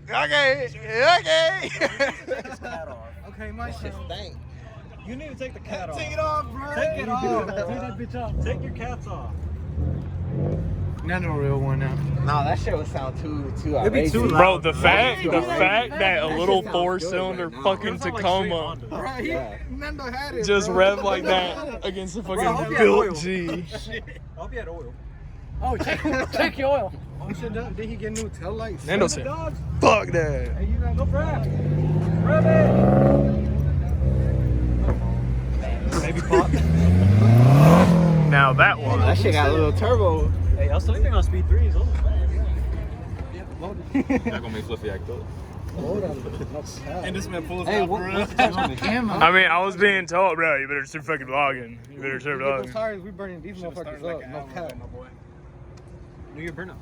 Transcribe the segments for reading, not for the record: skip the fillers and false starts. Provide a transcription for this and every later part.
Okay. Take his cat off. Okay, my shit stank. You need to take the cat off. Take it off, bro. Take it off. Take that bitch off. Take your cats off. Not no real one now. Nah, that shit would sound too It'd be too Bro, loud. the fact that a little 4-cylinder fucking Tacoma Nando had it, just bro. rev like that against a fucking hope you built had oil. G. I hope you had oil. Oh, check your oil. Oh shit, did he get new tail lights? Nando said, fuck that. Hey, you got Go rev. Rev it. Maybe pop. Now that one. That shit got a little turbo. Hey, I was sleeping on speed 3s. Oh, Not gonna make Fluffy act up. And this man pulls Hey, out, what's bro. on the camera? I mean, I was being told, bro, you better start fucking vlogging. You better start Those vlogging. tires, we burning these motherfuckers up. No cap. do your burnout.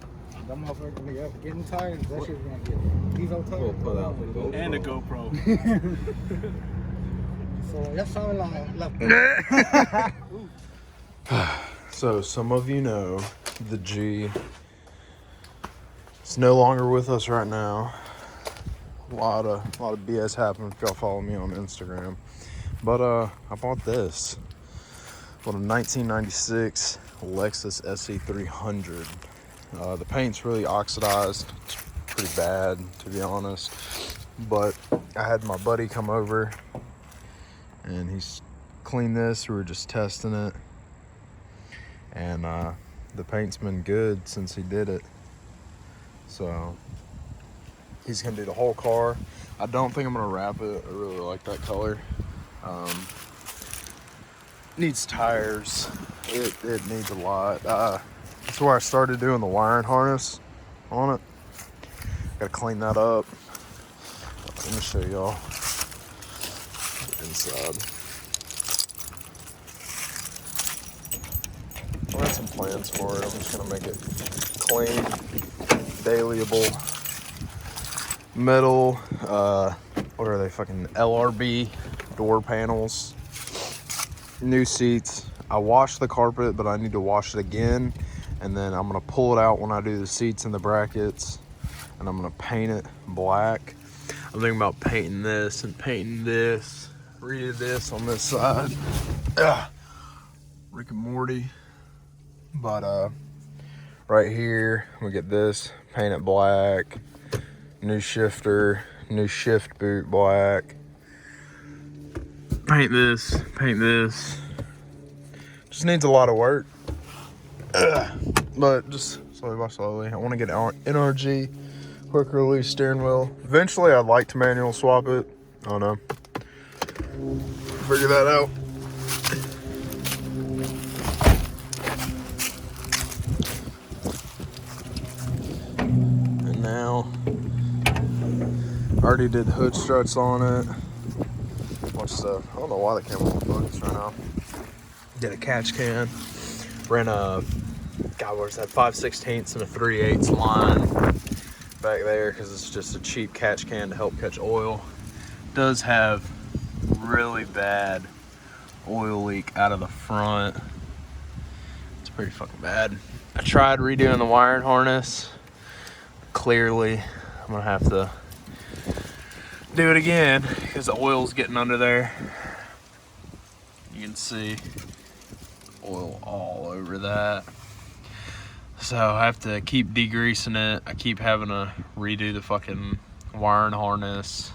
That motherfucker, nigga, getting tires, that shit's gonna get. These old tires. Pull out the GoPro. And a GoPro. So that's something like So some of you know the G is no longer with us right now. A lot of BS happened if y'all follow me on Instagram. But I bought this. What, a 1996 Lexus SC300. The paint's really oxidized. It's pretty bad, to be honest. But I had my buddy come over and he's cleaned this. We were just testing it. And the paint's been good since he did it. So he's gonna do the whole car. I don't think I'm gonna wrap it. I really like that color. Needs tires. It needs a lot. That's where I started doing the wiring harness on it. Gotta clean that up. Let me show y'all inside. I had some plans for it. I'm just gonna make it clean, dailyable, metal. What are they? Fucking LRB door panels. New seats. I washed the carpet, but I need to wash it again. And then I'm gonna pull it out when I do the seats and the brackets. And I'm gonna paint it black. I'm thinking about painting this and painting this. Redid this on this side. Rick and Morty. But right here, we get this, paint it black. New shifter, new shift boot black. Paint this, paint this. Just needs a lot of work. But just slowly by slowly. I want to get NRG, quick release steering wheel. Eventually, I'd like to manual swap it. I don't know. Figure that out. And now, I already did hood struts on it. Bunch of stuff. I don't know why the camera won't focus right now. Did a catch can. Ran a, God, where's that? 5/16 and a 3/8 line back there because it's just a cheap catch can to help catch oil. Does have really bad oil leak out of the front. It's pretty fucking bad. I tried redoing the wiring harness. Clearly, I'm gonna have to do it again because the oil's getting under there. You can see oil all over that. So I have to keep degreasing it. I keep having to redo the fucking wiring harness.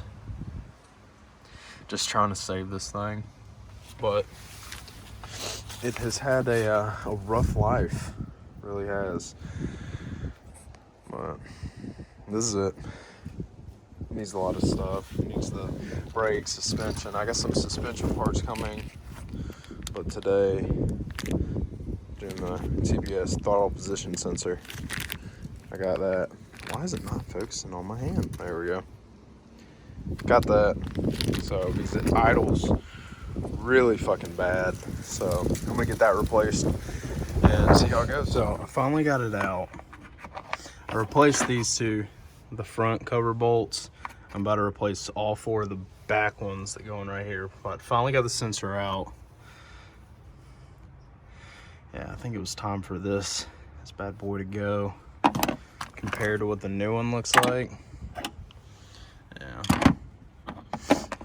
Just trying to save this thing. But it has had a rough life. It really has. But this is it. Needs a lot of stuff. Needs the brakes, suspension. I got some suspension parts coming. But today, doing the TPS Throttle position sensor. I got that. Why is it not focusing on my hand? There we go. Got that. So because it idles really fucking bad. So I'm gonna get that replaced and see how it goes. So I finally got it out. I replaced these two, the front cover bolts. I'm about to replace all 4 of the back ones that go in right here. But finally got the sensor out. Yeah, I think it was time for this bad boy to go. compared to what the new one looks like. Yeah.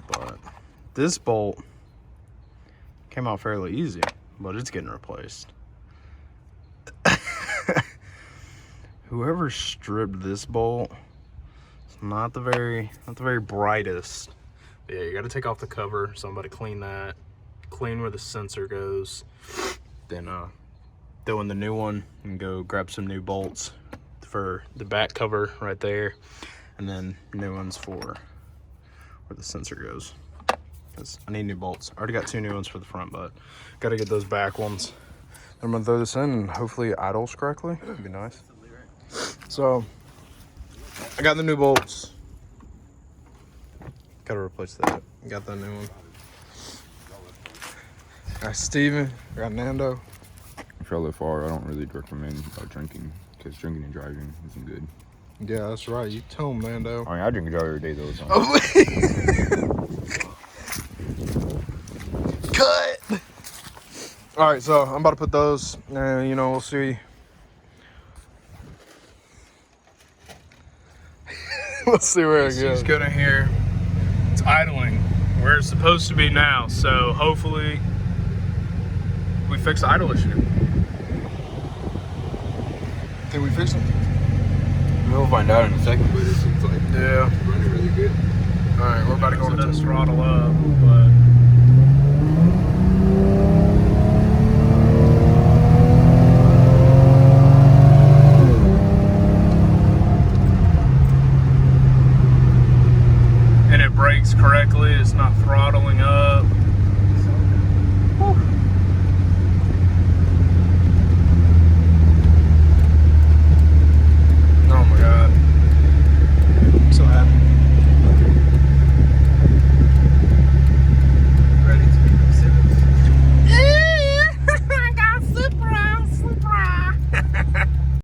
But this bolt came out fairly easy, but it's getting replaced. Whoever stripped this bolt, it's not the very brightest. But yeah, you got to take off the cover. Somebody clean that, clean where the sensor goes, then throw in the new one and go grab some new bolts for the back cover right there, and then new ones for where the sensor goes. Because I need new bolts. I already got 2 new ones for the front, but got to get those back ones. I'm gonna throw this in and hopefully it idles correctly. It'd be nice. So I got the new bolts. Gotta replace that. Got that new one. Got Steven. Got Nando. If y'all live far, I don't really recommend drinking, because drinking and driving isn't good. Yeah, that's right. You tell him, Nando. I mean, I drink and drive every day though. So. Cut! Alright, so I'm about to put those, and you know, we'll see. We'll see where it goes. It's good in here. It's idling where it's supposed to be now, so hopefully we fix the idle issue. Think we fix it? We'll find out in a second, but it seems like it's running really good. Alright, we're about to go into this throttle up, but and it brakes correctly. It's not throttling up. Whew.